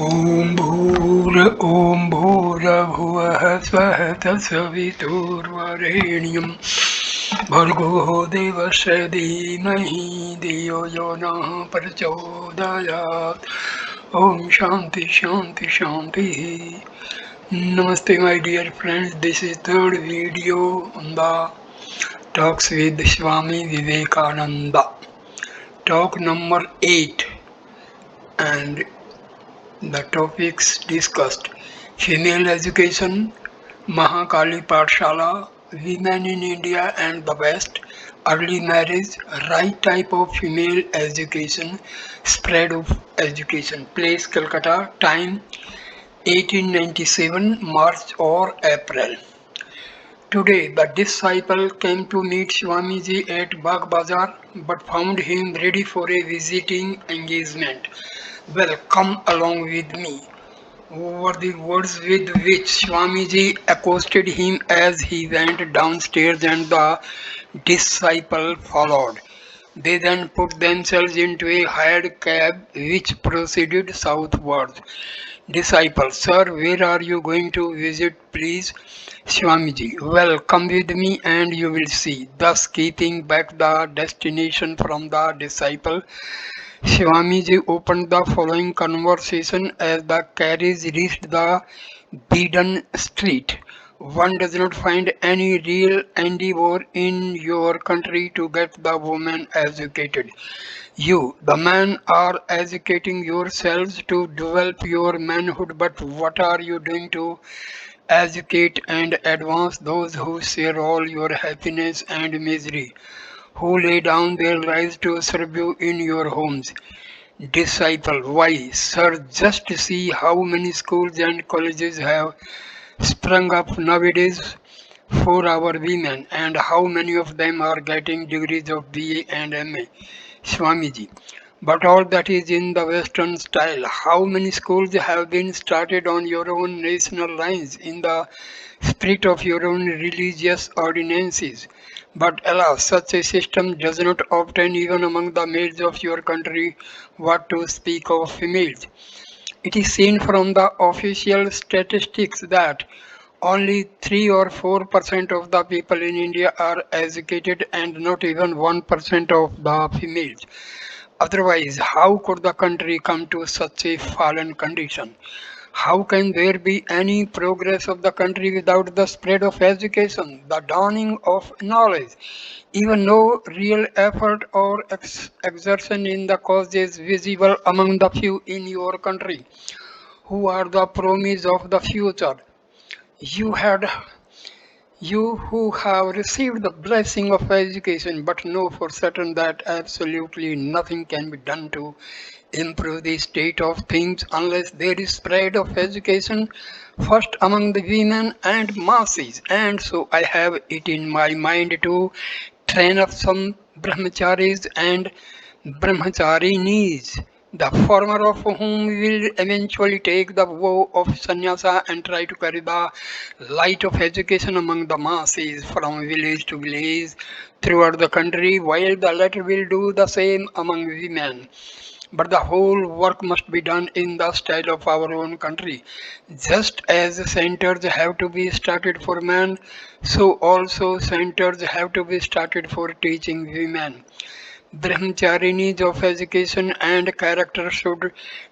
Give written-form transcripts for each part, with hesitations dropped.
ॐ ॐ भूर्भुवः स्वः तत्सवितुर्वरेण्यं भर्गो देवस्य धीमहि धियो यो नः प्रचोदयात्. ॐ शान्ति शान्ति शान्तिः. Namaste my dear friends, this is third video on the talks with Swami Vivekananda. Talk number 8, and the topics discussed: female education, Mahakali Pathshala, women in India and the West, early marriage, right type of female education, spread of education, place Calcutta, time 1897, March or April. Today, the disciple came to meet Swamiji at Bagh Bazar but found him ready for a visiting engagement. Well, come along with me were the words with which Swamiji accosted him as he went downstairs, and the disciple followed. They then put themselves into a hired cab which proceeded southwards. Disciple: Sir, where are you going to visit, please? Swamiji: Well, come with me and you will see. Thus, keeping back the destination from the disciple, Swamiji opened the following conversation as the carriage reached the beaten street. One does not find any real endeavor in your country to get the woman educated. You, the men, are educating yourselves to develop your manhood, but what are you doing to educate and advance those who share all your happiness and misery, who lay down their lives to serve you in your homes? Disciple: Why, sir, just see how many schools and colleges have sprung up nowadays for our women, and how many of them are getting degrees of BA and MA. Swamiji: But all that is in the Western style. How many schools have been started on your own national lines in the spirit of your own religious ordinances? But alas, such a system does not obtain even among the males of your country, what to speak of females. It is seen from the official statistics that only 3 or 4% of the people in India are educated, and not even 1% of the females. Otherwise, how could the country come to such a fallen condition? How can there be any progress of the country without the spread of education, the dawning of knowledge? Even no real effort or exertion in the cause is visible among the few in your country, who are the promise of the future. You had you who have received the blessing of education, but know for certain that absolutely nothing can be done to improve the state of things unless there is spread of education first among the women and masses. And so I have it in my mind to train up some brahmacharis and brahmacharinis, the former of whom will eventually take the vow of sannyasa and try to carry the light of education among the masses from village to village throughout the country, while the latter will do the same among women. But the whole work must be done in the style of our own country. Just as centers have to be started for men, so also centers have to be started for teaching women. Brahmacharinis of education and character should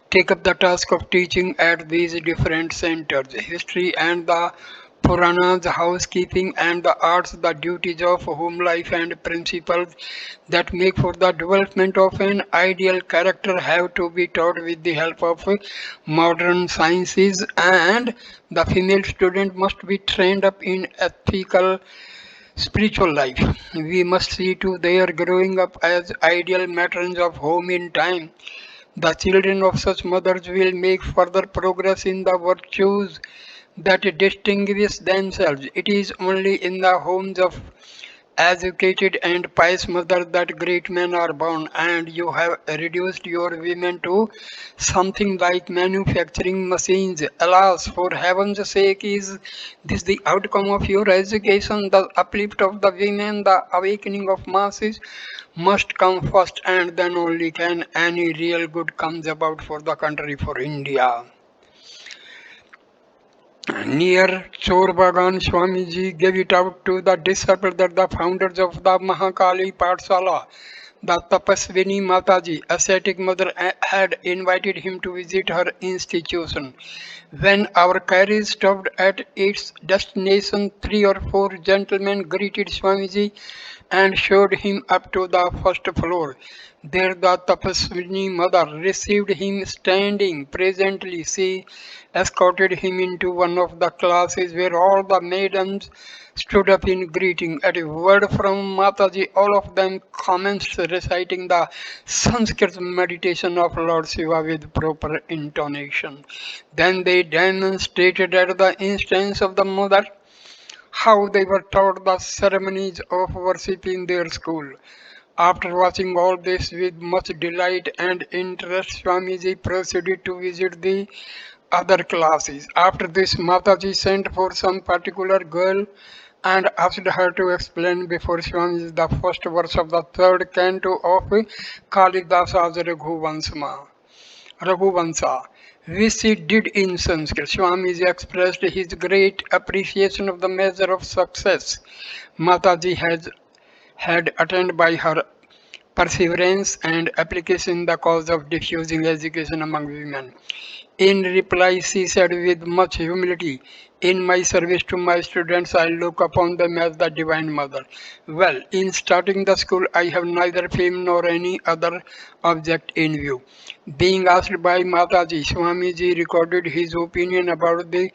take up the task of teaching at these different centers. History and the Puranas, housekeeping and the arts, the duties of home life and principles that make for the development of an ideal character have to be taught with the help of modern sciences, and the female student must be trained up in ethical spiritual life. We must see to their growing up as ideal matrons of home in time. The children of such mothers will make further progress in the virtues that distinguish themselves. It is only in the homes of educated and pious mothers that great men are born, and you have reduced your women to something like manufacturing machines. Alas, for heaven's sake, is this the outcome of your education? The uplift of the women, the awakening of masses must come first, and then only can any real good comes about for the country, for India. Near Chorbagan, Swamiji gave it out to the disciples that the founders of the Mahakali Pathsala, the Tapaswini Mataji, ascetic mother, had invited him to visit her institution. When our carriage stopped at its destination, three or four gentlemen greeted Swamiji and showed him up to the first floor. There the Tapaswini mother received him standing. Presently she escorted him into one of the classes where all the maidens stood up in greeting. At a word from Mataji, all of them commenced reciting the Sanskrit meditation of Lord Shiva with proper intonation. Then they demonstrated at the instance of the mother how they were taught the ceremonies of worship in their school. After watching all this with much delight and interest, Swamiji proceeded to visit the other classes. After this, Mataji sent for some particular girl and asked her to explain before Swamiji the first verse of the third canto of Kalidasa's Raghuvansa, which he did in Sanskrit. Swamiji expressed his great appreciation of the measure of success Mataji had attained by her perseverance and application in the cause of diffusing education among women. In reply, she said with much humility, in my service to my students, I look upon them as the Divine Mother. Well, in starting the school, I have neither fame nor any other object in view. Being asked by Mataji, Swamiji recorded his opinion about the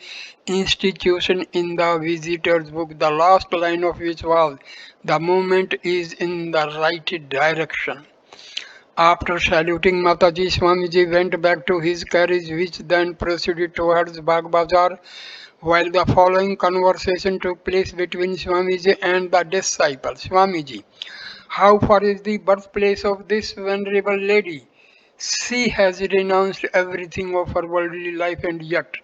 institution in the visitor's book, the last line of which was, the movement is in the right direction. After saluting Mataji, Swamiji went back to his carriage, which then proceeded towards Bagh Bazar, while the following conversation took place between Swamiji and the disciple. Swamiji, how far is the birthplace of this venerable lady? She has renounced everything of her worldly life and yet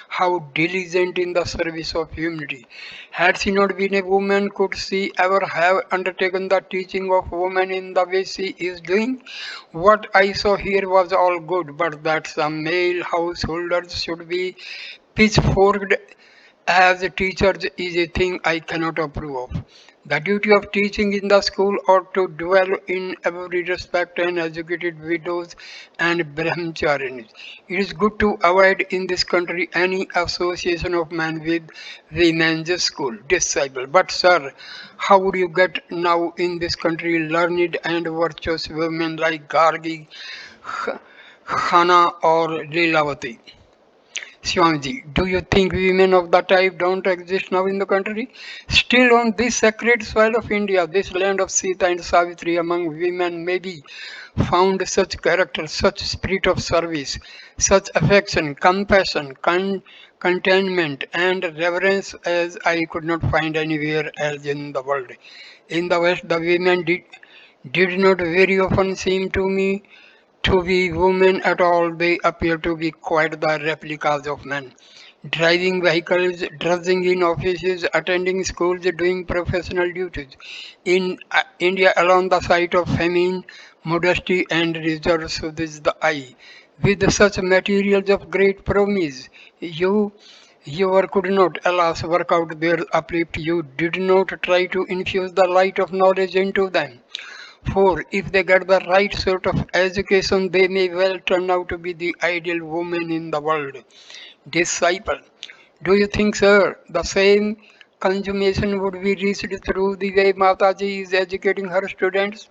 how diligent in the service of humanity. Had she not been a woman, could she ever have undertaken the teaching of women in the way she is doing? What I saw here was all good, but that some male householders should be pitchforked as teachers is a thing I cannot approve of. The duty of teaching in the school ought to dwell in every respect and educated widows and brahmacharis. It is good to avoid in this country any association of men with women's school, disciple. But sir, how would you get now in this country learned and virtuous women like Gargi, Khana or Leelavati? Swamiji, do you think women of that type don't exist now in the country? Still on this sacred soil of India, this land of Sita and Savitri, among women may be found such character, such spirit of service, such affection, compassion, contentment, and reverence as I could not find anywhere else in the world. In the West, the women did not very often seem to me to be women at all. They appear to be quite the replicas of men. Driving vehicles, drudging in offices, attending schools, doing professional duties. In India alone, the sight of famine, modesty, and reserve soothes the eye. With such materials of great promise, you could not, alas, work out their uplift. You did not try to infuse the light of knowledge into them. For if they get the right sort of education, they may well turn out to be the ideal woman in the world. Disciple. Do you think, sir, the same consummation would be reached through the way Mataji is educating her students?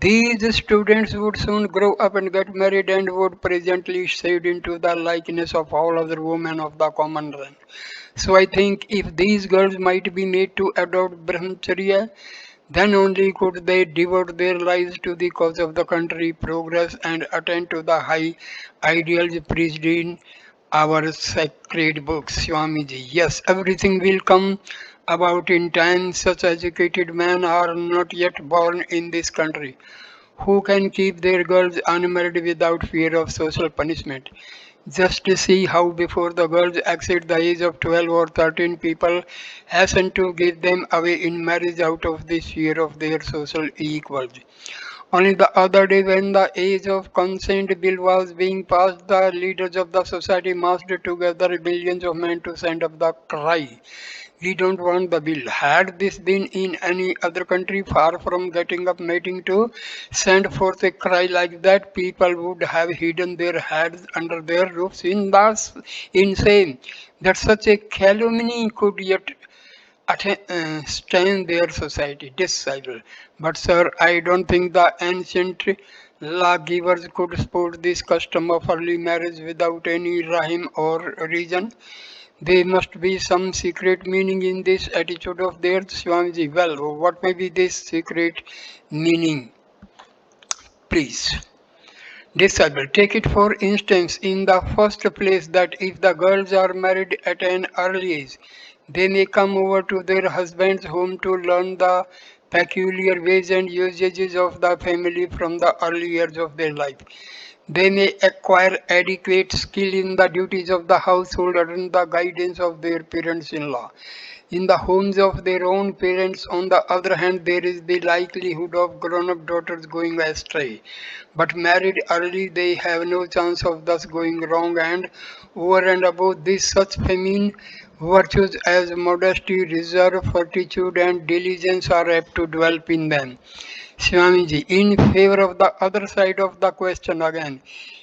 These students would soon grow up and get married and would presently shade into the likeness of all other women of the common run. So I think if these girls might be made to adopt brahmacharya, then only could they devote their lives to the cause of the country, progress, and attend to the high ideals preached in our sacred books, Swamiji. Yes, everything will come about in time. Such educated men are not yet born in this country who can keep their girls unmarried without fear of social punishment. Just to see how before the girls exceed the age of 12 or 13, people hasten to give them away in marriage out of the fear of their social equals. Only the other day, when the age of consent bill was being passed, the leaders of the society massed together millions of men to send up the cry. We don't want the bill. Had this been in any other country, far from getting up meeting to send forth a cry like that, people would have hidden their heads under their roofs. That's insane that such a calumny could yet stain their society, disciple. But sir, I don't think the ancient lawgivers could support this custom of early marriage without any rhyme or reason. There must be some secret meaning in this attitude of theirs, Swamiji. Well, what may be this secret meaning, please? Disciple, take it for instance in the first place that if the girls are married at an early age, they may come over to their husband's home to learn the peculiar ways and usages of the family from the early years of their life. They may acquire adequate skill in the duties of the household under the guidance of their parents-in-law. In the homes of their own parents, on the other hand, there is the likelihood of grown-up daughters going astray. But married early, they have no chance of thus going wrong, and over and above this, such feminine virtues as modesty, reserve, fortitude, and diligence are apt to develop in them. Swamiji, in favor of the other side of the question again,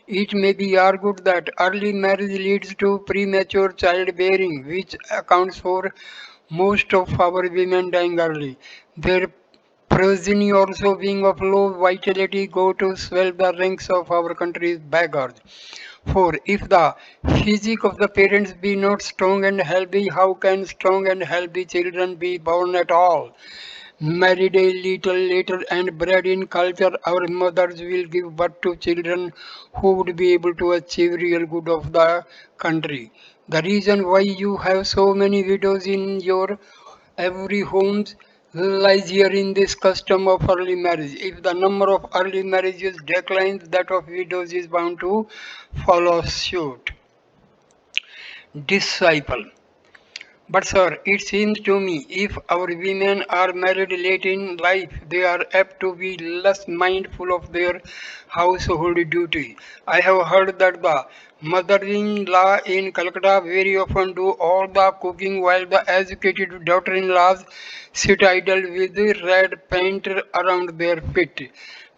it may be argued that early marriage leads to premature childbearing, which accounts for most of our women dying early. Their progeny also being of low vitality go to swell the ranks of our country's beggars. For if the physique of the parents be not strong and healthy, how can strong and healthy children be born at all? Married a little later and bred in culture, our mothers will give birth to children who would be able to achieve real good of the country. The reason why you have so many widows in your every home lies here in this custom of early marriage. If the number of early marriages declines, that of widows is bound to follow suit. Disciple. But sir, it seems to me if our women are married late in life, they are apt to be less mindful of their household duty. I have heard that the mother-in-law in Calcutta very often do all the cooking while the educated daughter-in-laws sit idle with red paint around their feet.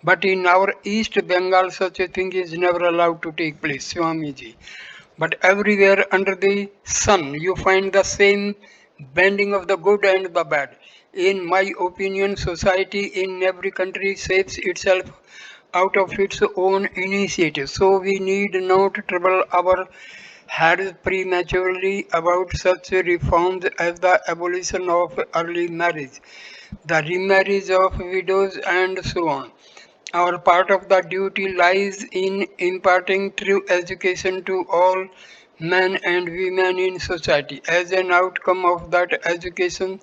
But in our East Bengal, such a thing is never allowed to take place, Swamiji. But everywhere under the sun, you find the same bending of the good and the bad. In my opinion, society in every country saves itself out of its own initiative. So we need not trouble our heads prematurely about such reforms as the abolition of early marriage, the remarriage of widows, and so on. Our part of the duty lies in imparting true education to all men and women in society. As an outcome of that education,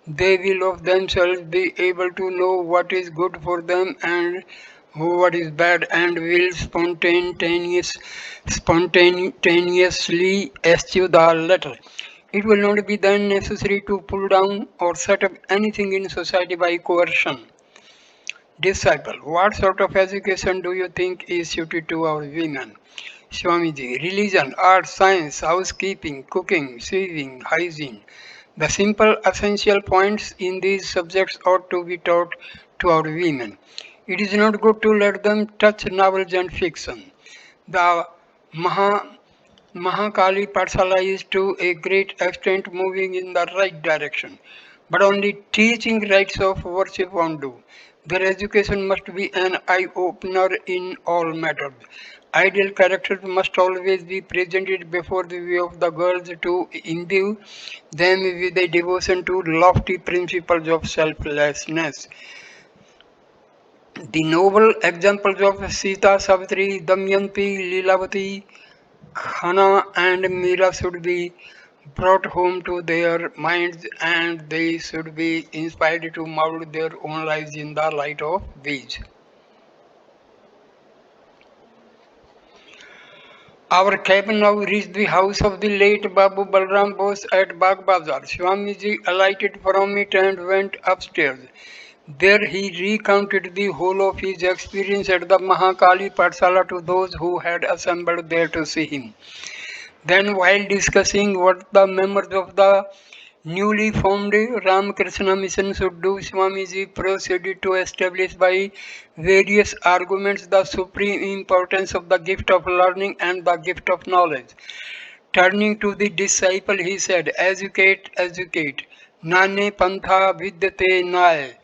they will of themselves be able to know what is good for them and what is bad, and will spontaneously eschew the latter. It will not be then necessary to pull down or set up anything in society by coercion. Disciple, what sort of education do you think is suited to our women? Swamiji, religion, art, science, housekeeping, cooking, sewing, hygiene. The simple essential points in these subjects ought to be taught to our women. It is not good to let them touch novels and fiction. The Maha Mahakali Patsala is to a great extent moving in the right direction, but only teaching rites of worship won't do. Their education must be an eye opener in all matters. Ideal characters must always be presented before the view of the girls to imbue them with a devotion to lofty principles of selflessness. The noble examples of Sita, Savitri, Damyanti, Lilavati, Khana and Mira should be brought home to their minds, and they should be inspired to mold their own lives in the light of these. Our cab now reached the house of the late Babu Balram Bose at Bagh Bazar. Swamiji alighted from it and went upstairs. There he recounted the whole of his experience at the Mahakali Patsala to those who had assembled there to see him. Then, while discussing what the members of the newly formed Ramakrishna mission should do, Swamiji proceeded to establish by various arguments the supreme importance of the gift of learning and the gift of knowledge. Turning to the disciple, he said, educate, educate. Nane pantha vidyate nae.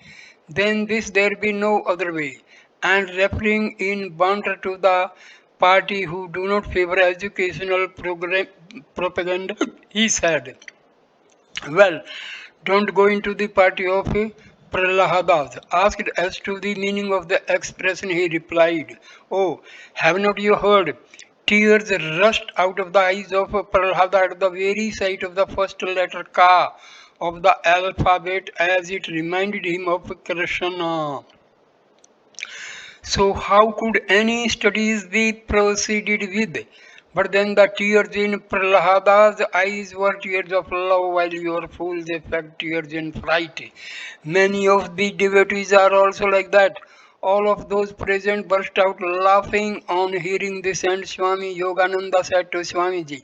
Then this there be no other way. And referring in banter to the party who do not favor educational propaganda, he said, well, don't go into the party of Prahladas. Asked as to the meaning of the expression, he replied, oh, have not you heard? Tears rushed out of the eyes of Prahlada at the very sight of the first letter Ka of the alphabet as it reminded him of Krishna. So how could any studies be proceeded with? But then the tears in Prahlada's eyes were tears of love, while your fools affect tears in fright. Many of the devotees are also like that. All of those present burst out laughing on hearing this, and Swami Yogananda said to Swamiji,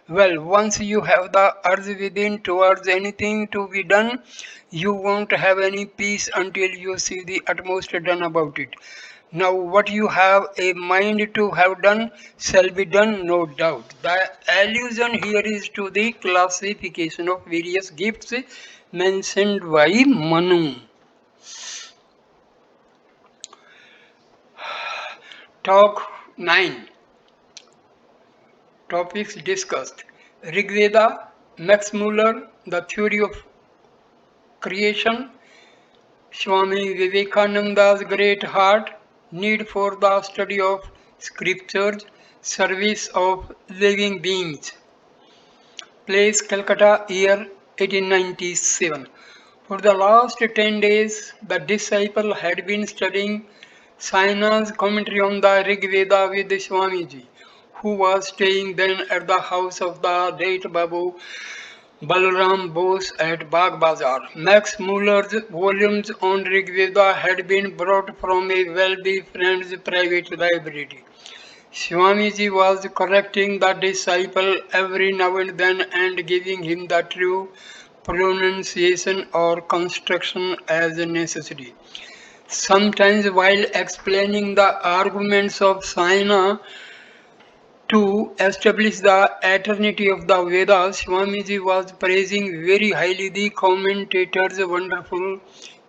well, once you have the urge within towards anything to be done, you won't have any peace until you see the utmost done about it. Now, what you have a mind to have done shall be done, no doubt. The allusion here is to the classification of various gifts mentioned by Manu. Talk 9. Topics discussed. Rigveda, Max Muller, the theory of creation, Swami Vivekananda's great heart, need for the study of scriptures, service of living beings. Place Calcutta, year 1897. For the last 10 days, the disciple had been studying Saina's commentary on the Rig Veda with Swamiji, who was staying then at the house of the late Babu Balaram Bose at Bagh Bazar. Max Muller's volumes on Rig Veda had been brought from a wealthy friend's private library. Swamiji was correcting the disciple every now and then and giving him the true pronunciation or construction as necessary. Sometimes, while explaining the arguments of Saina, to establish the eternity of the Vedas, Swamiji was praising very highly the commentator's wonderful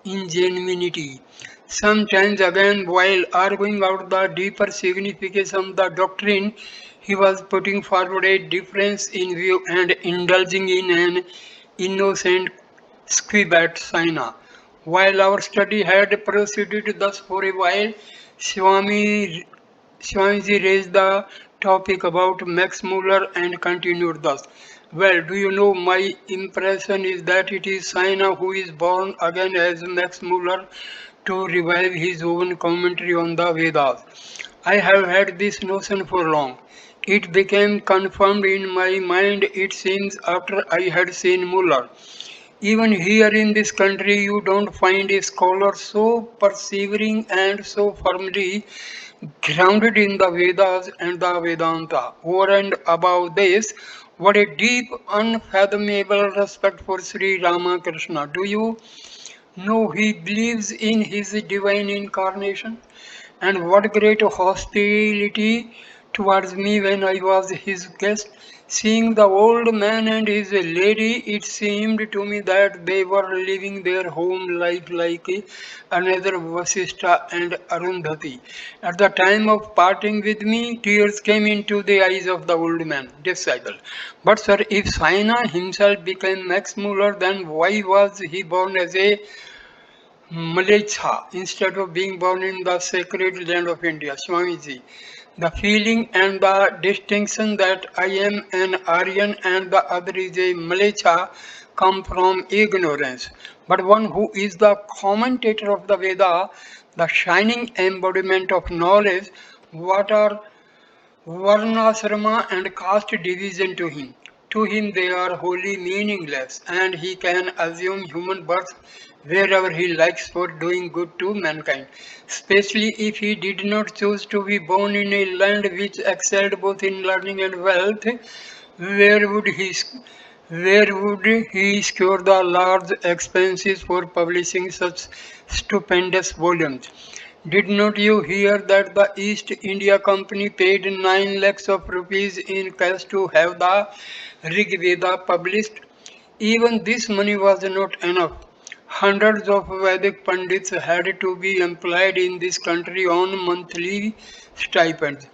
ingenuity. Sometimes again, while arguing out the deeper signification of the doctrine, he was putting forward a difference in view and indulging in an innocent squib at Saina. While our study had proceeded thus for a while, Swamiji raised the topic about Max Muller and continued thus. Well, do you know, my impression is that it is Saina who is born again as Max Muller to revive his own commentary on the Vedas. I have had this notion for long. It became confirmed in my mind, it seems, after I had seen Muller. Even here in this country, you don't find a scholar so persevering and so firmly grounded in the Vedas and the Vedanta. Over and above this, what a deep, unfathomable respect for Sri Ramakrishna. Do you know he believes in his divine incarnation? And what great hostility towards me when I was his guest. Seeing the old man and his lady, it seemed to me that they were living their home life like another Vasistha and Arundhati. At the time of parting with me, tears came into the eyes of the old man, disciple. But sir, if Saina himself became Max Muller, then why was he born as a Malaysia instead of being born in the sacred land of India? Swamiji, the feeling and the distinction that I am an Aryan and the other is a Malaysia come from ignorance. But one who is the commentator of the Veda, the shining embodiment of knowledge, what are Varnasrama and caste division to him. To him they are wholly meaningless, and he can assume human birth wherever he likes for doing good to mankind. Especially if he did not choose to be born in a land which excelled both in learning and wealth, where would he where would he secure the large expenses for publishing such stupendous volumes? Did not you hear that the East India Company paid 9 lakhs of rupees in cash to have the Rig Veda published? Even this money was not enough. Hundreds of Vedic Pandits had to be employed in this country on monthly stipends.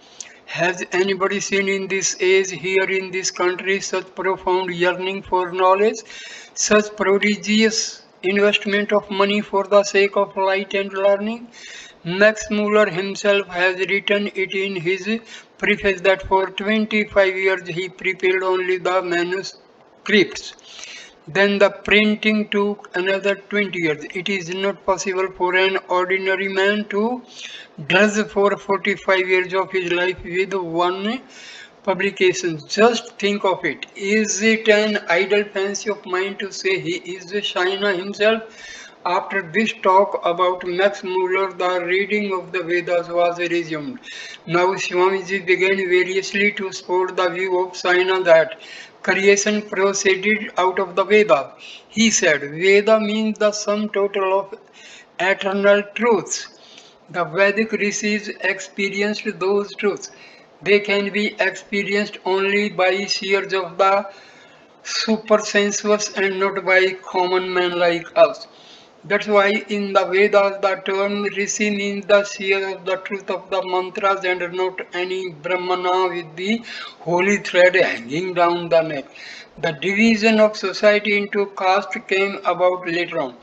Has anybody seen in this age here in this country such profound yearning for knowledge, such prodigious investment of money for the sake of light and learning? Max Muller himself has written it in his preface that for 25 years he prepared only the manuscripts. Then the printing took another 20 years. It is not possible for an ordinary man to drudge for 45 years of his life with one publication. Just think of it. Is it an idle fancy of mine to say he is Shaina himself? After this talk about Max Muller, the reading of the Vedas was resumed. Now Swamiji began variously to support the view of Saina that creation proceeded out of the Vedas. He said, Veda means the sum total of eternal truths. The Vedic rishis experienced those truths. They can be experienced only by seers of the super sensuous and not by common men like us. That's why in the Vedas the term Rishi means the seer of the truth of the mantras and not any Brahmana with the holy thread hanging down the neck. The division of society into caste came about later on.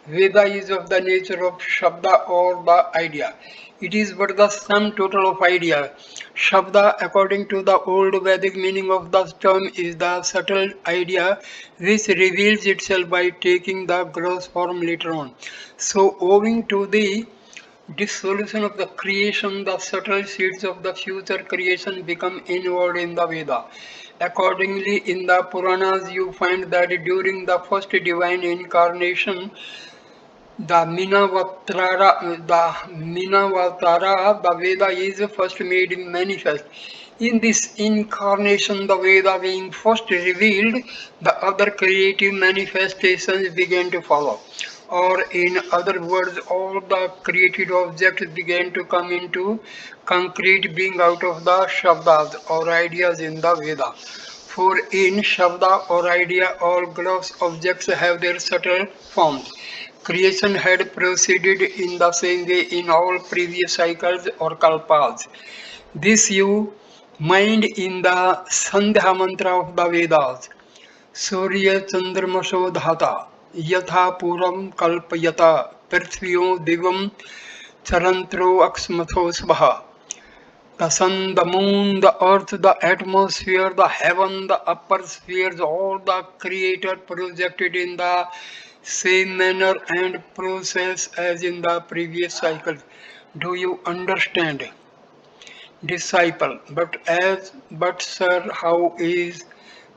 Veda is of the nature of Shabda or the idea. It is but the sum total of ideas. Shabda, according to the old Vedic meaning of the term, is the subtle idea which reveals itself by taking the gross form later on. So, owing to the dissolution of the creation, the subtle seeds of the future creation become inward in the Veda. Accordingly, in the Puranas, you find that during the first divine incarnation, the Veda is first made manifest. In this incarnation, the Veda being first revealed, the other creative manifestations began to follow. Or in other words, all the created objects began to come into concrete being out of the Shabdas or ideas in the Veda. For in Shabda or idea, all gross objects have their subtle forms. Creation had proceeded in the same way in all previous cycles or kalpas. This you mind in the Sandhya mantra of the Vedas. Surya Chandramasho Dhata Yatha Puram Kalpayata Prithviyo Divam Charantro Aksmatho Svaha. The sun, the moon, the earth, the atmosphere, the heaven, the upper spheres, all the Creator projected in the same manner and process as in the previous cycle. Do you understand? Disciple. But sir, how is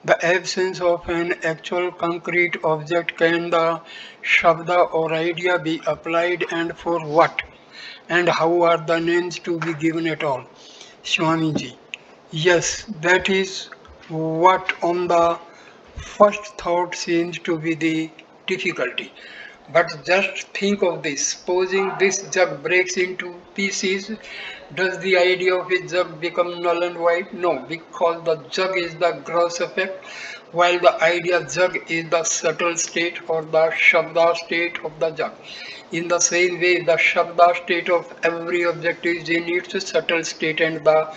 the absence of an actual concrete object can the Shabda or idea be applied and for what? And how are the names to be given at all? Swamiji. Yes, that is what on the first thought seems to be the difficulty. But just think of this. Supposing this jug breaks into pieces, does the idea of a jug become null and void? No, because the jug is the gross effect, while the idea jug is the subtle state or the Shabda state of the jug. In the same way, the Shabda state of every object is in its subtle state, and the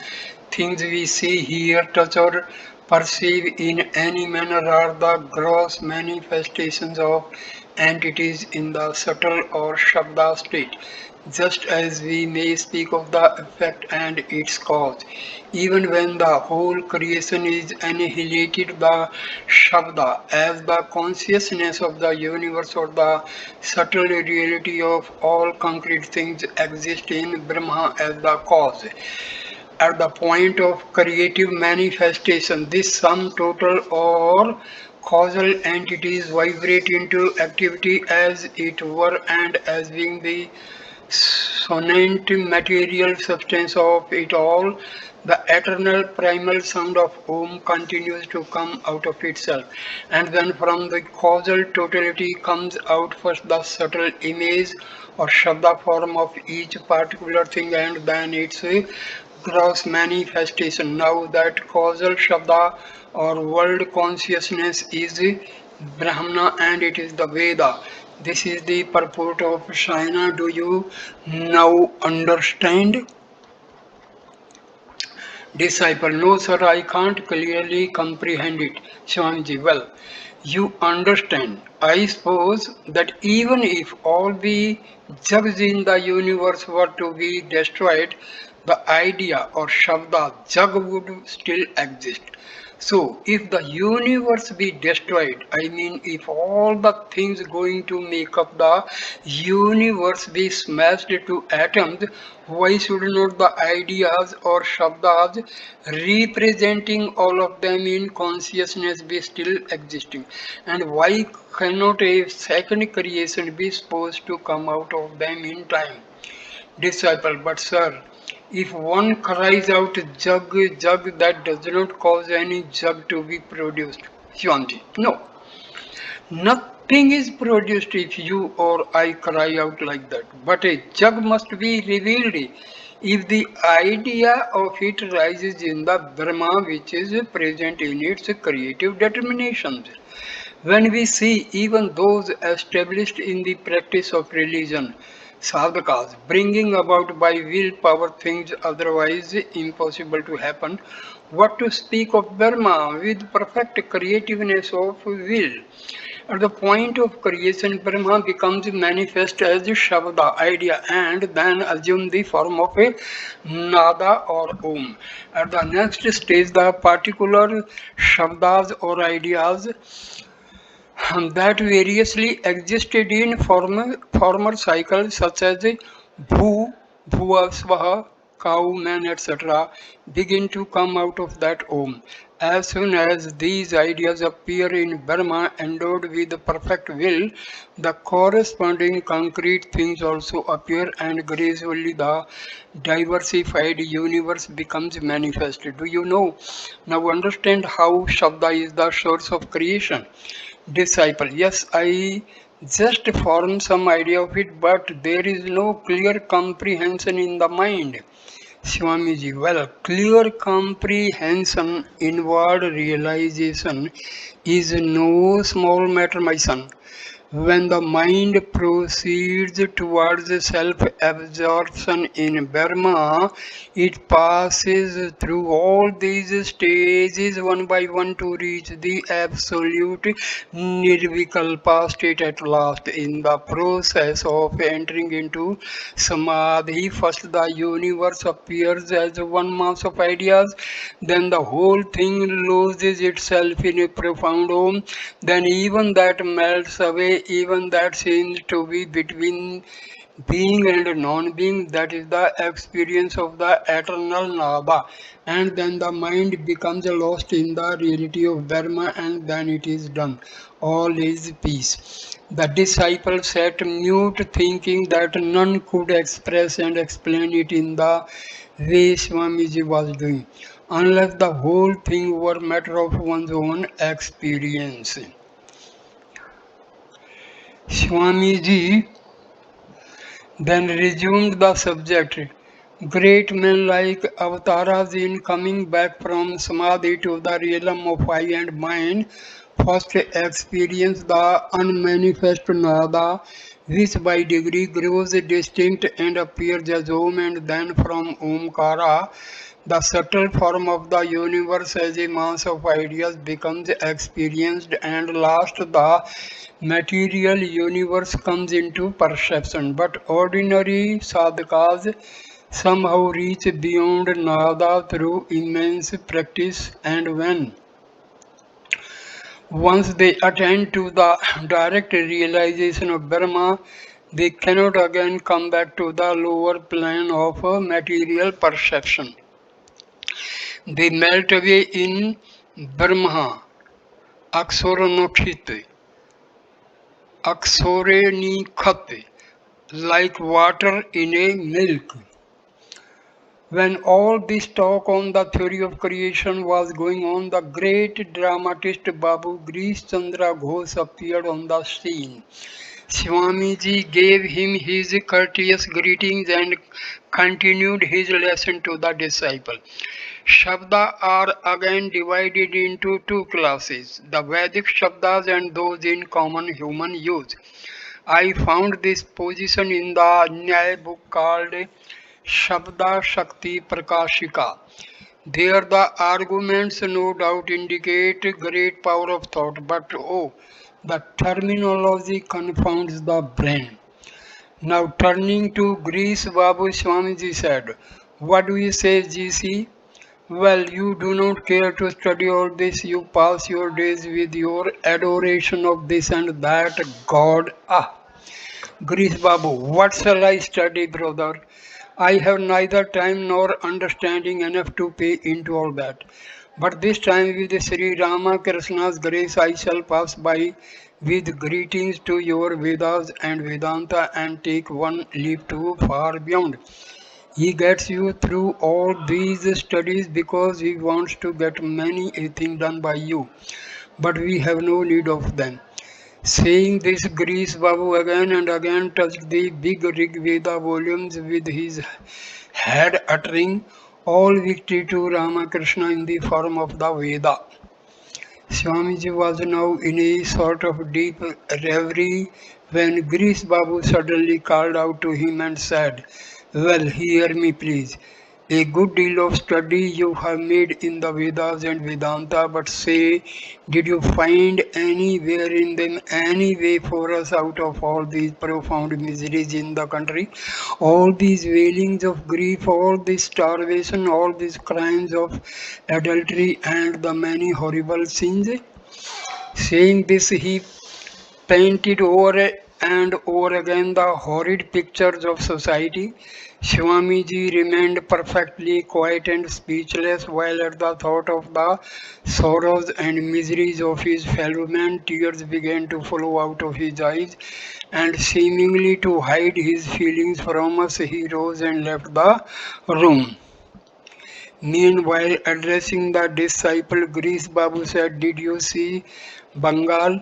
things we see, hear, touch, or perceive in any manner are the gross manifestations of entities in the subtle or Shabda state, just as we may speak of the effect and its cause. Even when the whole creation is annihilated, the Shabda, as the consciousness of the universe or the subtle reality of all concrete things, exists in Brahma as the cause. At the point of creative manifestation, this sum total or Causal entities vibrate into activity as it were and as being the sonant material substance of it all, the eternal primal sound of Om continues to come out of itself. And then from the causal totality comes out first the subtle image or Shabda form of each particular thing and then its gross manifestation. Now that causal Shabda or world consciousness is Brahmana and it is the Veda. This is the purport of Shayana. Do you now understand? Disciple, no sir, I can't clearly comprehend it. Swamiji, well, you understand. I suppose that even if all the jugs in the universe were to be destroyed, the idea or Shabda jug would still exist. So, if the universe be destroyed, I mean, if all the things going to make up the universe be smashed to atoms, why should not the ideas or shabdas representing all of them in consciousness be still existing? And why cannot a second creation be supposed to come out of them in time? Disciple, but sir, if one cries out jug, jug, that does not cause any jug to be produced. Shwanji, no. Nothing is produced if you or I cry out like that. But a jug must be revealed if the idea of it rises in the Brahma which is present in its creative determinations. When we see even those established in the practice of religion, sadhakas, bringing about by willpower things otherwise impossible to happen, what to speak of Brahma with perfect creativeness of will? At the point of creation, Brahma becomes manifest as a Shabda idea and then assume the form of a Nada or Om. At the next stage, the particular Shabdas or ideas that variously existed in former cycles such as Bhu, Bhuva, Swaha, cow, man, etc. begin to come out of that Om. As soon as these ideas appear in Brahma endowed with perfect will, the corresponding concrete things also appear and gradually the diversified universe becomes manifest. Do you know? Now understand how Shabda is the source of creation. Disciple, yes, I just form some idea of it, but there is no clear comprehension in the mind. Swamiji, well, clear comprehension, inward realization is no small matter, my son. When the mind proceeds towards self-absorption in Brahma, it passes through all these stages one by one to reach the absolute nirvikalpa state at last. In the process of entering into samadhi, first the universe appears as one mass of ideas, then the whole thing loses itself in a profound Om, then even that melts away, even that seems to be between being and non-being, that is the experience of the eternal Nada. And then the mind becomes lost in the reality of Dharma and then it is done. All is peace. The disciple sat mute thinking that none could express and explain it in the way Swamiji was doing, unless the whole thing were matter of one's own experience. Swamiji then resumed the subject. Great men like avatars in coming back from samadhi to the realm of I and mine first experience the unmanifest nada, which by degree grows distinct and appears as Om, and then from Omkara, the subtle form of the universe as a mass of ideas becomes experienced, and last the material universe comes into perception. But ordinary sadhakas somehow reach beyond nada through immense practice, and when once they attain to the direct realization of Brahma, they cannot again come back to the lower plane of material perception. They melt away in Brahma, Aksoronokhite, Aksorenikhate, like water in a milk. When all this talk on the theory of creation was going on, the great dramatist Babu Grish Chandra Ghosh appeared on the scene. Swamiji gave him his courteous greetings and continued his lesson to the disciple. Shabda are again divided into two classes, the Vedic Shabdas and those in common human use. I found this position in the Nyaya book called Shabda Shakti Prakashika. There the arguments no doubt indicate great power of thought, but oh, the terminology confounds the brain. Now turning to Greece, Babu Swamiji said, "What do you say, GC? Well, you do not care to study all this, you pass your days with your adoration of this and that God. Ah, Greece Babu, what shall I study, brother? I have neither time nor understanding enough to pay into all that. But this time, with Sri Ramakrishna's grace, I shall pass by with greetings to your Vedas and Vedanta and take one leap too far beyond. He gets you through all these studies because he wants to get many things done by you, but we have no need of them. Saying this, Greece Babu again and again touched the big Rig Veda volumes with his head, uttering all victory to Ramakrishna in the form of the Veda. Swamiji was now in a sort of deep reverie when Greece Babu suddenly called out to him and said, "Well, hear me please. A good deal of study you have made in the Vedas and Vedanta, but say, did you find anywhere in them any way for us out of all these profound miseries in the country? All these wailings of grief, all this starvation, all these crimes of adultery, and the many horrible sins?" Saying this, he painted over and over again the horrid pictures of society. Swamiji remained perfectly quiet and speechless, while at the thought of the sorrows and miseries of his fellow men, tears began to flow out of his eyes, and seemingly to hide his feelings from us, he rose and left the room. Meanwhile, addressing the disciple, Greece Babu said, "Did you see Bengal?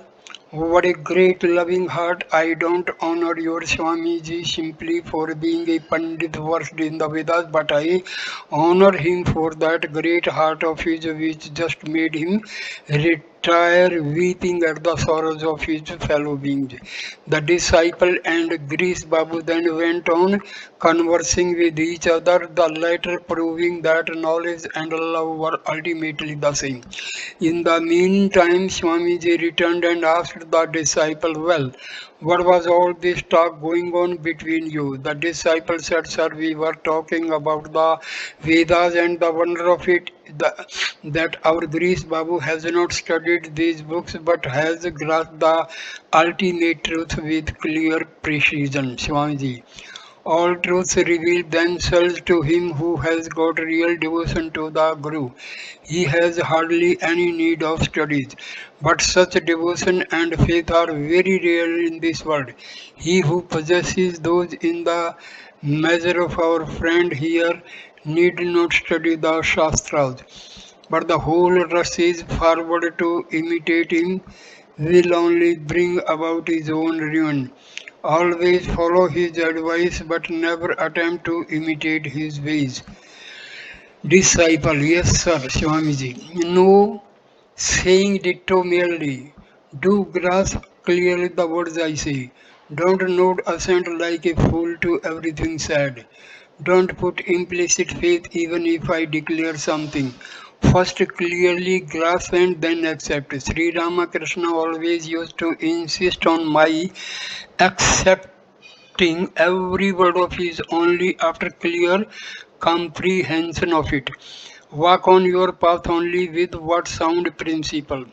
What a great loving heart. I don't honor your Swamiji simply for being a Pandit versed in the Vedas, but I honor him for that great heart of his which just made him retire weeping at the sorrows of his fellow beings." The disciple and Greece Babu then went on conversing with each other, the latter proving that knowledge and love were ultimately the same. In the meantime, Swamiji returned and asked the disciple, "Well, what was all this talk going on between you?" The disciple said, "Sir, we were talking about the Vedas and the wonder of it, that our Greece Babu has not studied these books but has grasped the ultimate truth with clear precision." Swamiji, all truths reveal themselves to him who has got real devotion to the Guru. He has hardly any need of studies, but such devotion and faith are very rare in this world. He who possesses those in the measure of our friend here need not study the Shastras, but the whole rushes forward to imitate him will only bring about his own ruin. Always follow his advice, but never attempt to imitate his ways. Disciple, yes, sir, Swamiji. No saying ditto merely. Do grasp clearly the words I say. Don't nod assent like a fool to everything said. Don't put implicit faith even if I declare something. First clearly grasp and then accept. Sri Ramakrishna always used to insist on my accepting every word of his only after clear comprehension of it. Walk on your path only with what sound principle,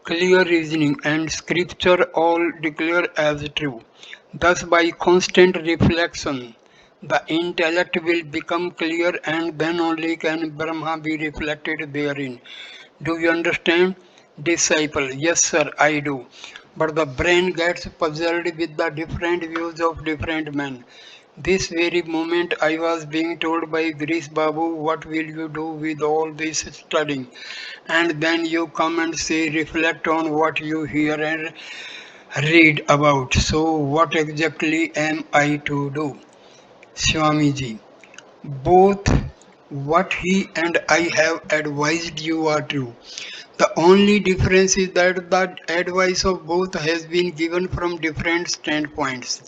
clear reasoning, and scripture all declare as true. Thus, by constant reflection, the intellect will become clear, and then only can Brahma be reflected therein. Do you understand? Disciple, yes sir, I do. But the brain gets puzzled with the different views of different men. This very moment I was being told by Greece Babu, what will you do with all this studying? And then you come and say, reflect on what you hear and read about. So, what exactly am I to do? Swamiji, both what he and I have advised you are true. The only difference is that the advice of both has been given from different standpoints.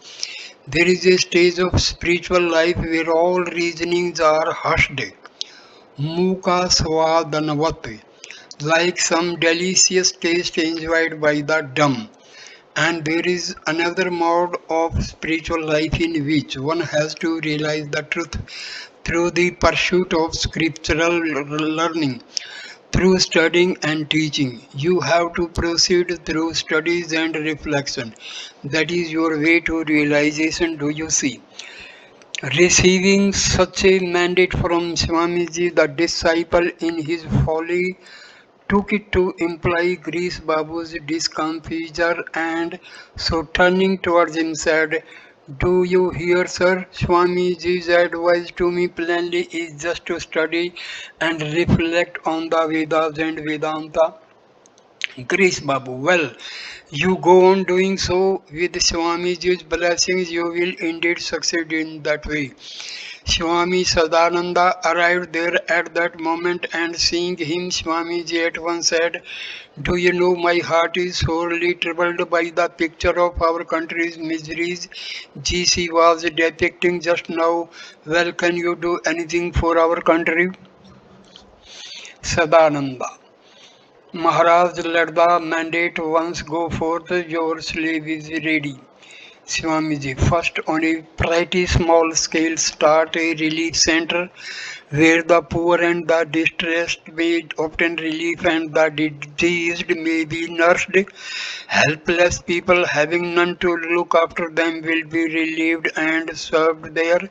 There is a stage of spiritual life where all reasonings are hushed, muka swadanavate, like some delicious taste enjoyed by the dumb. And there is another mode of spiritual life in which one has to realize the truth through the pursuit of scriptural learning, through studying and teaching. You have to proceed through studies and reflection. That is your way to realization, do you see? Receiving such a mandate from Swamiji, the disciple in his folly took it to imply Greece Babu's discomfiture and so turning towards him said, do you hear, sir? Swamiji's advice to me plainly is just to study and reflect on the Vedas and Vedanta. Greece Babu, well, you go on doing so with Swamiji's blessings, you will indeed succeed in that way. Swami Sadananda arrived there at that moment and seeing him, Swamiji at once said, do you know my heart is sorely troubled by the picture of our country's miseries GC was depicting just now. Well, can you do anything for our country? Sadananda. Maharaj, let the mandate once go forth, your slave is ready. Swamiji, first on a pretty small scale start a relief center where the poor and the distressed may obtain relief and the diseased may be nursed. Helpless people having none to look after them will be relieved and served there,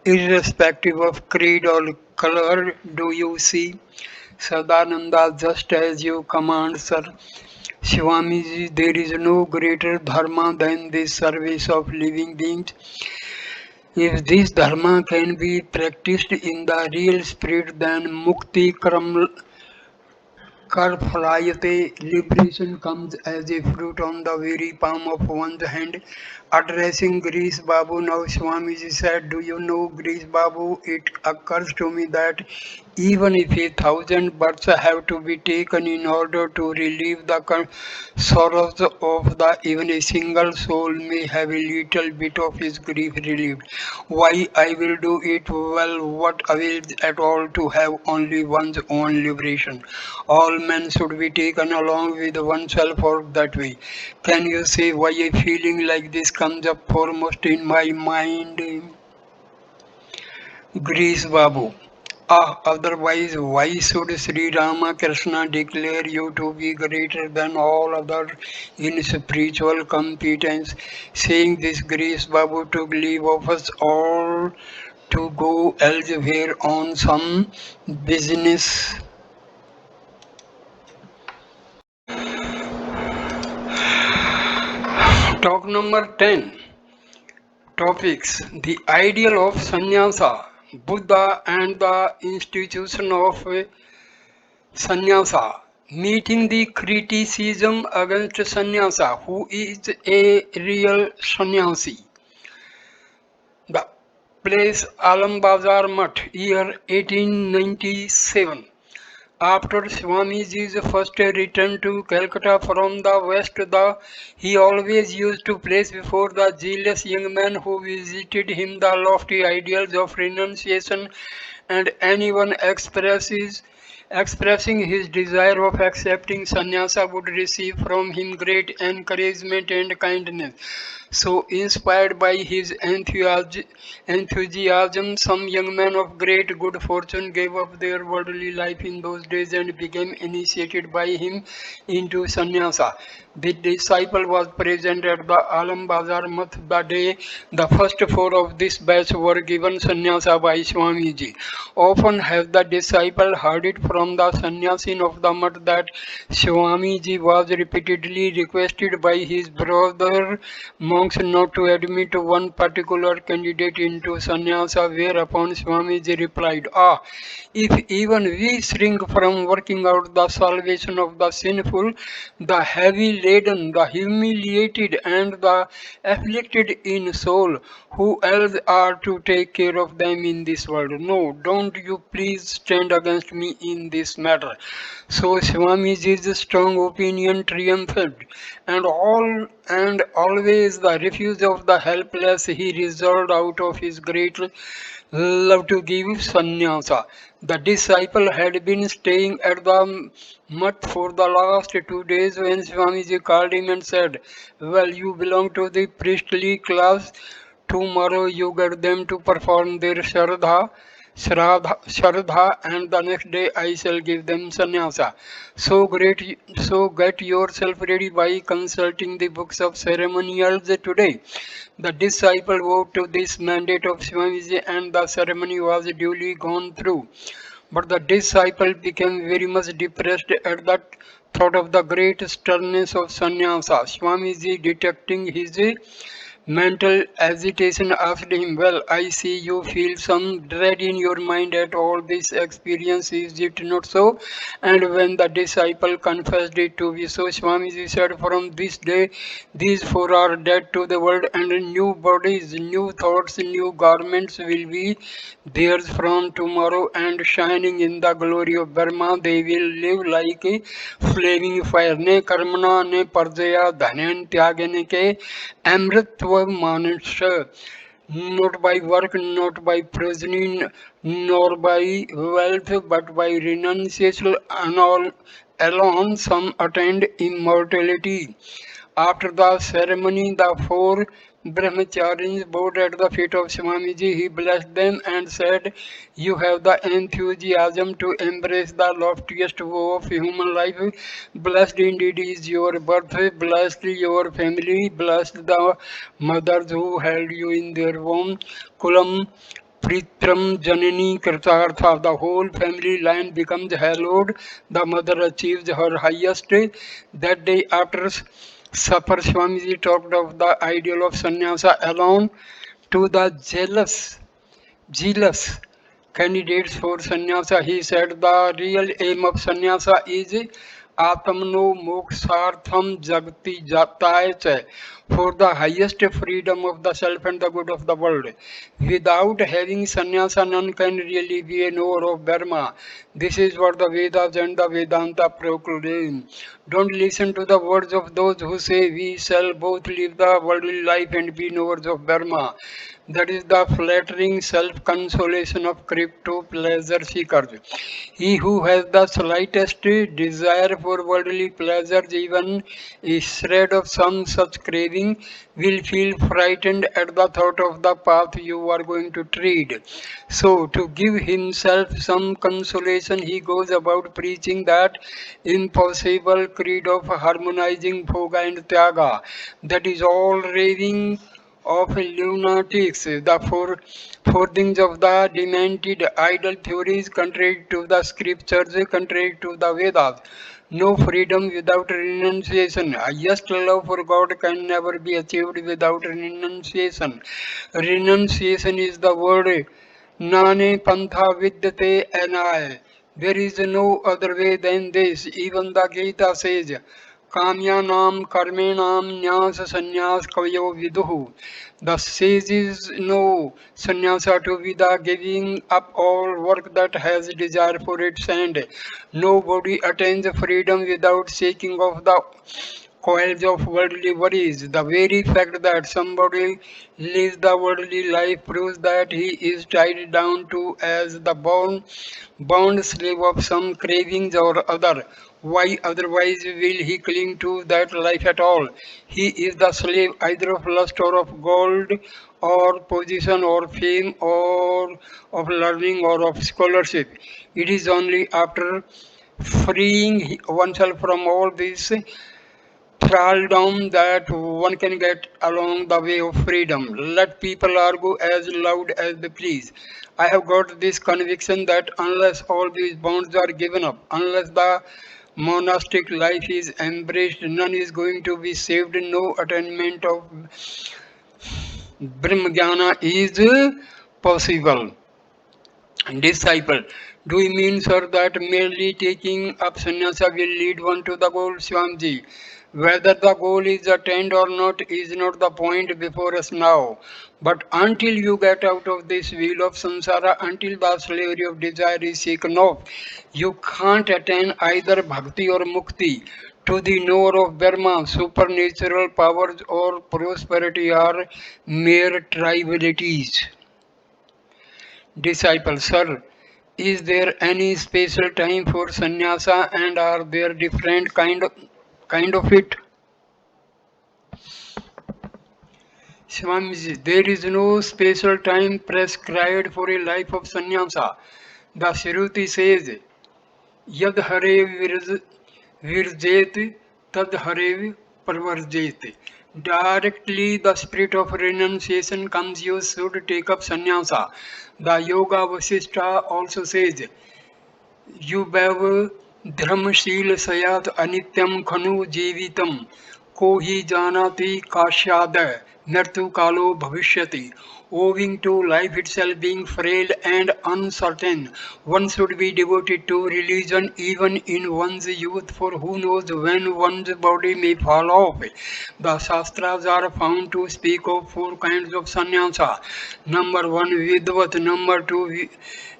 irrespective of creed or color. Do you see? Sadananda, just as you command, sir. Swamiji, there is no greater dharma than the service of living beings. If this dharma can be practiced in the real spirit, then mukti Karphalayate, liberation comes as a fruit on the very palm of one's hand. Addressing Greece Babu, now Swamiji said, do you know Greece Babu? It occurs to me that even if 1,000 births have to be taken in order to relieve the sorrows of the even a single soul may have a little bit of his grief relieved. Why I will do it? Well, what avails at all to have only one's own liberation? All men should be taken along with oneself for that way. Can you say why a feeling like this comes up foremost in my mind? Greece Babu. Ah, otherwise, why should Sri Ramakrishna declare you to be greater than all other in spiritual competence? Saying this, Greece Babu took leave of us all to go elsewhere on some business. Talk number 10. Topics: the ideal of sannyasa, Buddha and the institution of sannyasa, meeting the criticism against sannyasa, who is a real sannyasi. The place Alam Bazar Mutt, year 1897. After Swamiji's first return to Calcutta from the west, he always used to place before the zealous young man who visited him the lofty ideals of renunciation, and anyone expressing his desire of accepting sannyasa would receive from him great encouragement and kindness. So, inspired by his enthusiasm, some young men of great good fortune gave up their worldly life in those days and became initiated by him into sannyasa. The disciple was present at the Alam Bazar Math the day the first four of this batch were given sannyasa by Swamiji. Often has the disciple heard it from the sannyasin of the Math that Swamiji was repeatedly requested by his brother monks not to admit one particular candidate into sannyasa, whereupon Swamiji replied, "Ah, if even we shrink from working out the salvation of the sinful, the heavy laden, the humiliated, and the afflicted in soul, who else are to take care of them in this world? No, don't you please stand against me in this matter." So Swamiji's strong opinion triumphed, and always the refuge of the helpless he resolved out of his great love to give sannyasa. The disciple had been staying at the mutt for the last 2 days when Swamiji called him and said, "Well, you belong to the priestly class. Tomorrow you get them to perform their Shraddha, and the next day I shall give them sannyasa. So get yourself ready by consulting the books of ceremonials today." The disciple vowed to this mandate of Swamiji and the ceremony was duly gone through. But the disciple became very much depressed at the thought of the great sternness of sannyasa. Swamiji, detecting his mental agitation, asked him, "Well, I see you feel some dread in your mind at all this experience, is it not so?" And when the disciple confessed it to be so, Swamiji said, "From this day, these four are dead to the world, and new bodies, new thoughts, new garments will be theirs from tomorrow, and shining in the glory of Brahma, they will live like a flaming fire. Ne karmana ne parjaya dhanen tyagene ke amritva manasya." Not by work, not by progeny, nor by wealth, but by renunciation alone some attained immortality. After the ceremony, the four brahmacharis bowed at the feet of Swamiji. He blessed them and said, "You have the enthusiasm to embrace the loftiest woe of human life. Blessed indeed is your birth, blessed your family, blessed the mothers who held you in their womb. Kulam Pritram Janani Kritartha, the whole family line becomes hallowed. The mother achieves her highest." That day after supper, Swamiji talked of the ideal of sannyasa alone to the zealous candidates for sannyasa. He said the real aim of sannyasa is Atmano Moksartham Jagati Jataya, for the highest freedom of the self and the good of the world. Without having sannyasa, none can really be a knower of Dharma. This is what the Vedas and the Vedanta proclaim. Don't listen to the words of those who say we shall both live the worldly life and be knowers of Dharma. That is the flattering self-consolation of crypto pleasure seekers. He who has the slightest desire for worldly pleasures, even a shred of some such craving, will feel frightened at the thought of the path you are going to tread. So, to give himself some consolation, he goes about preaching that impossible creed of harmonizing bhoga and tyaga. That is all raving of lunatics. The four things of the demented idol theories, contrary to the scriptures, contrary to the Vedas. No freedom without renunciation. Highest love for God can never be achieved without renunciation. Renunciation is the word Nane Pantha Vidyate Anaya. There is no other way than this. Even the Gita says, Kamyanam Karmenam Nyas Sanyas Kavayo Viduhu. The sages know sannyasa to be the giving up all work that has desire for its end. Nobody attains freedom without shaking off the coils of worldly worries. The very fact that somebody lives the worldly life proves that he is tied down to as the bound slave of some cravings or other. Why otherwise will he cling to that life at all? He is the slave either of lust or of gold or position or fame or of learning or of scholarship. It is only after freeing oneself from all this thraldom that one can get along the way of freedom. Let people argue as loud as they please. I have got this conviction that unless all these bonds are given up, unless the monastic life is embraced, none is going to be saved. No attainment of Brahmajnana is possible. Disciple. Do you mean, sir, that merely taking up sannyasa will lead one to the goal, Swamiji? Whether the goal is attained or not is not the point before us now. But until you get out of this wheel of samsara, until the slavery of desire is shaken off, you can't attain either bhakti or mukti. To the knower of Brahma, supernatural powers or prosperity are mere trivialities. Disciple, sir, is there any special time for sannyasa and are there different kind of it? Swamiji, there is no special time prescribed for a life of sannyasa. The Shruti says, Yad Hare Virjet, Tad Hare Parvarjet. Directly the spirit of renunciation comes, you should take up sannyasa. The Yoga Vasishtha also says, युवैव धर्मशील सयात अनित्यम खनु जीवितम को ही जानाति काश्याद मृत्यु कालो भविष्यति. Owing to life itself being frail and uncertain, one should be devoted to religion even in one's youth, for who knows when one's body may fall off. The Shastras are found to speak of four kinds of sannyasa. Number one, Vidvat. Number two,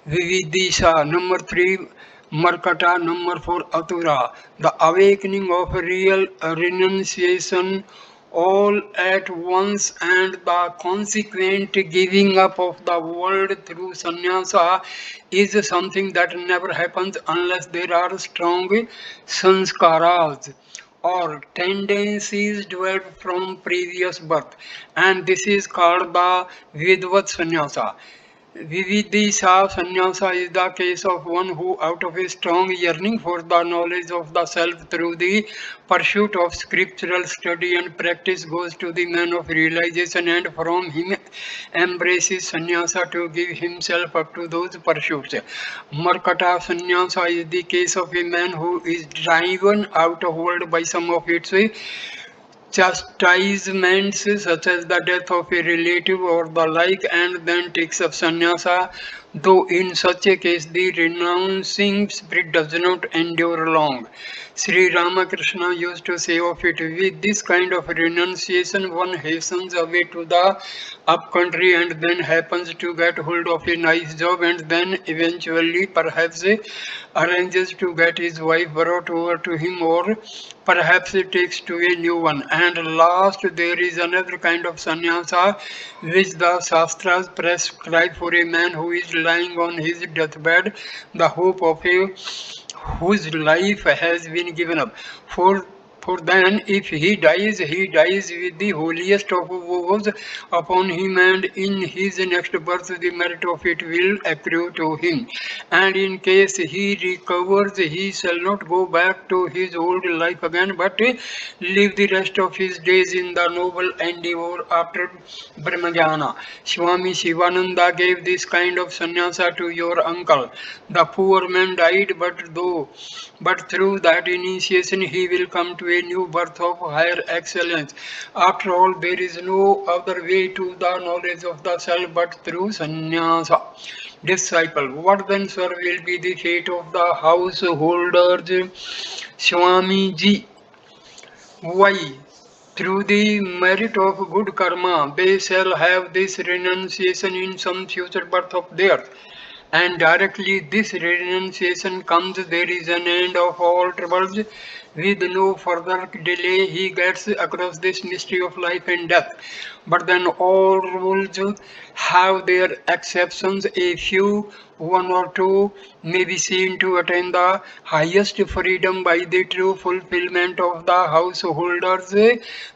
Vividisha. Number three, Markata. Number four, Atura. The awakening of real renunciation all at once and the consequent giving up of the world through sannyasa is something that never happens unless there are strong sanskaras or tendencies developed from previous birth, and this is called the Vidvat sannyasa. Vividisha sannyasa is the case of one who, out of a strong yearning for the knowledge of the self through the pursuit of scriptural study and practice, goes to the man of realization and from him embraces sannyasa to give himself up to those pursuits. Markata sannyasa is the case of a man who is driven out of world by some of its chastisements such as the death of a relative or the like and then takes up sannyasa, though in such a case the renouncing spirit does not endure long. Sri Ramakrishna used to say of it, with this kind of renunciation one hastens away to the up country and then happens to get hold of a nice job and then eventually perhaps arranges to get his wife brought over to him or perhaps it takes to a new one. And last, there is another kind of sannyasa which the Shastras prescribe for a man who is lying on his deathbed, the hope of a whose life has been given up. For then, if he dies with the holiest of woes upon him, and in his next birth the merit of it will accrue to him. And in case he recovers, he shall not go back to his old life again, but live the rest of his days in the noble endeavor after Brahmajnana. Swami Shivananda gave this kind of sannyasa to your uncle. The poor man died, but through that initiation he will come to a new birth of higher excellence. After all, there is no other way to the knowledge of the self but through sannyasa. Disciple, what then, sir, will be the fate of the householders? Swami ji, why? Through the merit of good karma, they shall have this renunciation in some future birth of theirs. And directly this renunciation comes, there is an end of all troubles. With no further delay, he gets across this mystery of life and death. But then all rules have their exceptions. A few, one or two, may be seen to attain the highest freedom by the true fulfillment of the householder's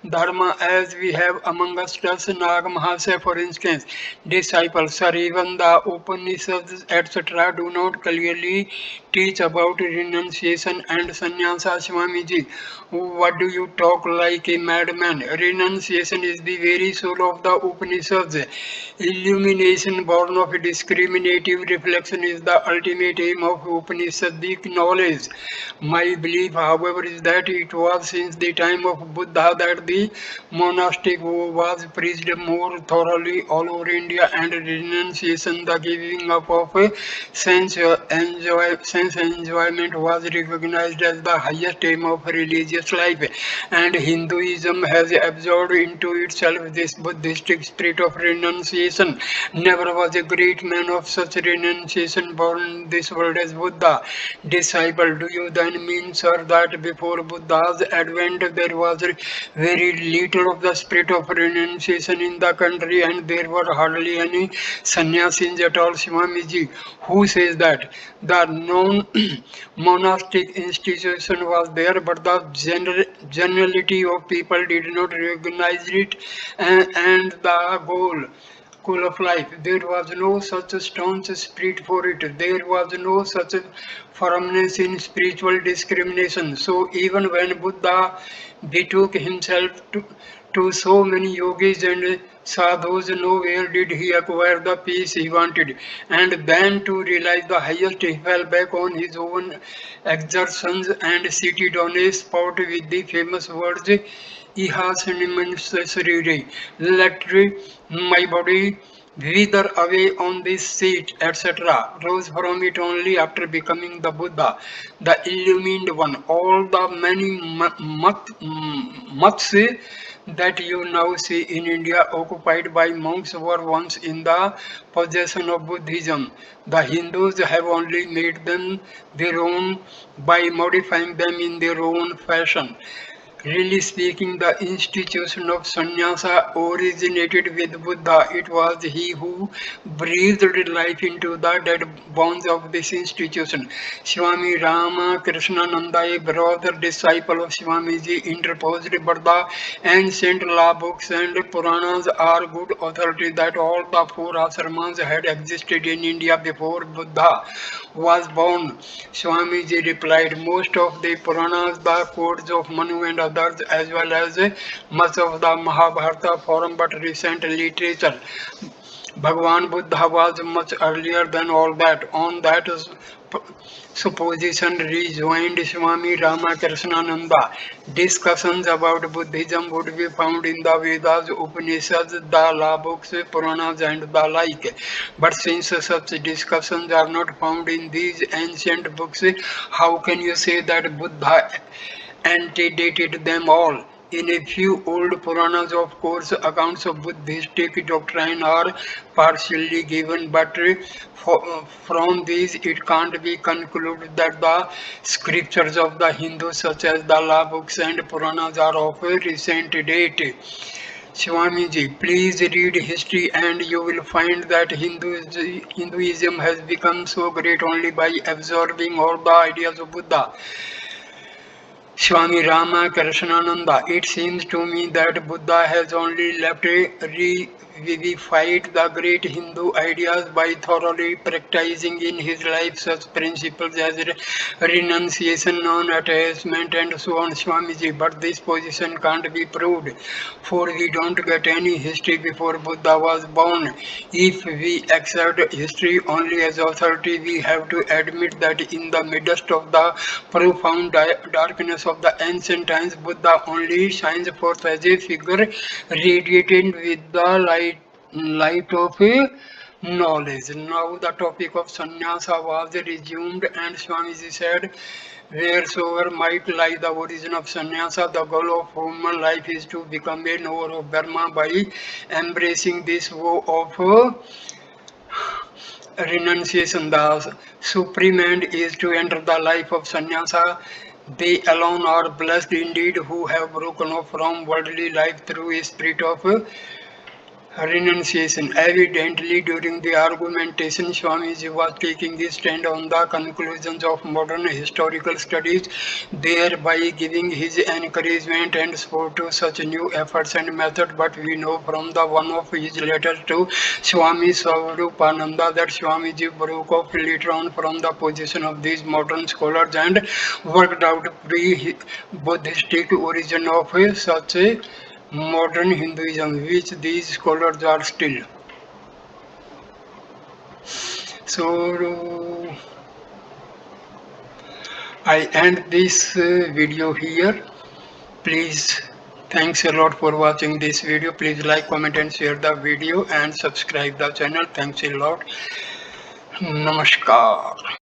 dharma, as we have among us thus Nag Mahasaya, for instance. Disciples or even the Upanishads, etc., do not clearly teach about renunciation and sannyasa. Swamiji, what do you talk like a madman? Renunciation is the very soul of the Upanishads. Illumination born of discriminative reflection is the ultimate aim of Upanishadic knowledge. My belief, however, is that it was since the time of Buddha that the monastic vow was preached more thoroughly all over India, and renunciation, the giving up of sense enjoyment, was recognized as the highest aim of religious life. And Hinduism has absorbed into itself this Buddhistic spirit of renunciation. Never was a great man of such renunciation born in this world as Buddha. Disciple, do you then mean, sir, that before Buddha's advent there was very little of the spirit of renunciation in the country, and there were hardly any sannyasis at all? Swamiji, who says that? The non monastic institution was there, but the generality of people did not recognize it, and the goal of life. There was no such staunch spirit for it. There was no such firmness in spiritual discrimination. So even when Buddha betook himself to so many yogis and sadhus, nowhere did he acquire the peace he wanted. And then to realize the highest, he fell back on his own exertions and seated on a spot with the famous words, Iha Sarirai, let my body wither away on this seat, etc., rose from it only after becoming the Buddha, the illumined one. All the many mats that you now see in India occupied by monks were once in the possession of Buddhism. The Hindus have only made them their own by modifying them in their own fashion. Really speaking, the institution of sannyasa originated with Buddha. It was he who breathed life into the dead bones of this institution. Swami Rama Krishnananda, a brother disciple of Swamiji, interposed, but the ancient law books and Puranas are good authority that all the four ashramas had existed in India before Buddha was born. Swamiji replied, most of the Puranas, the codes of Manu and others, as well as much of the Mahabharata form but recent literature. Bhagwan Buddha was much earlier than all that. On that supposition, rejoined Swami Ramakrishnananda, discussions about Buddhism would be found in the Vedas, Upanishads, the law books, Puranas, and the like. But since such discussions are not found in these ancient books, how can you say that Buddha antedated them all? In a few old Puranas, of course, accounts of Buddhistic doctrine are partially given, but from these it can't be concluded that the scriptures of the Hindus, such as the law books and Puranas, are of a recent date. Swamiji, please read history and you will find that Hinduism has become so great only by absorbing all the ideas of Buddha. Swami Rama Krishnananda, it seems to me that Buddha has only left revivified the great Hindu ideas by thoroughly practicing in his life such principles as renunciation, non-attachment, and so on, Swamiji. But this position can't be proved, for we don't get any history before Buddha was born. If we accept history only as authority, we have to admit that in the midst of the profound darkness of the ancient times, Buddha only shines forth as a figure radiated with the light of knowledge. Now the topic of sannyasa was resumed, and Swamiji said, wheresoever might lie the origin of sannyasa, the goal of human life is to become a knower of Dharma by embracing this vow of renunciation. The supreme end is to enter the life of sannyasa They alone are blessed indeed who have broken off from worldly life through a spirit of renunciation. Evidently, during the argumentation, Swamiji was taking his stand on the conclusions of modern historical studies, thereby giving his encouragement and support to such new efforts and methods. But we know from the one of his letters to Swami Swarupananda that Swamiji broke off later on from the position of these modern scholars and worked out pre-Buddhistic origin of such a modern Hinduism, which these scholars are still. So I end this video here. Please, thanks a lot for watching this video. Please like, comment and share the video and subscribe the channel. Thanks a lot. Namaskar.